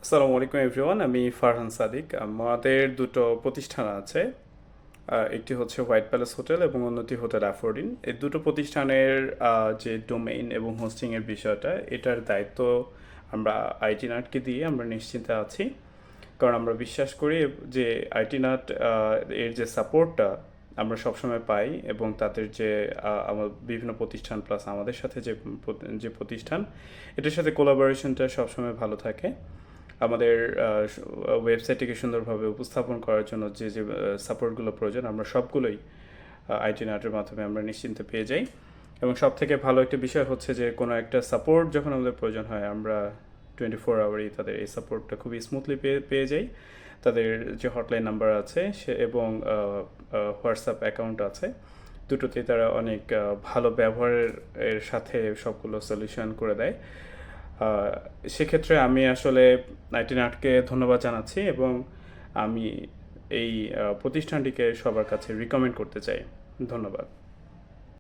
আসসালামু আলাইকুম এভরিওয়ান, আমি ফারহান সাদিক। আমাদের দুটো প্রতিষ্ঠান আছে। একটি হচ্ছে হোয়াইট প্যালেস হোটেল এবং অন্যটি হোটেল অ্যাফোর্ডিন। এই দুটো প্রতিষ্ঠানের যে ডোমেইন এবং হোস্টিংয়ের বিষয়টা, এটার দায়িত্ব আমরা আইটি নাটকে দিয়ে আমরা নিশ্চিন্তে আছি। কারণ আমরা বিশ্বাস করি যে আইটি নাট এর যে সাপোর্টটা আমরা সবসময় পাই, এবং তাদের যে আমার বিভিন্ন প্রতিষ্ঠান প্লাস আমাদের সাথে যে যে প্রতিষ্ঠান, এটার সাথে কোলাবোরেশনটা সবসময় ভালো থাকে। আমাদের ওয়েবসাইটটিকে সুন্দরভাবে উপস্থাপন করার জন্য যে যে সাপোর্টগুলো প্রয়োজন, আমরা সবগুলোই আইটি নাটের মাধ্যমে আমরা নিশ্চিন্তে পেয়ে যাই। এবং সব থেকে ভালো একটা বিষয় হচ্ছে যে কোনো একটা সাপোর্ট যখন আমাদের প্রয়োজন হয়, আমরা 24 আওয়ারই তাদের এই সাপোর্টটা খুবই স্মুথলি পেয়ে যাই। তাদের যে হটলাইন নাম্বার আছে এবং হোয়াটসঅ্যাপ অ্যাকাউন্ট আছে, দুটোতেই তারা অনেক ভালো ব্যবহারের সাথে সবগুলো সলিউশন করে দেয়। সেক্ষেত্রে আমি আসলে নাইনটিন আর্টকে ধন্যবাদ জানাচ্ছি, এবং আমি এই প্রতিষ্ঠানটিকে সবার কাছে রিকমেন্ড করতে চাই। ধন্যবাদ।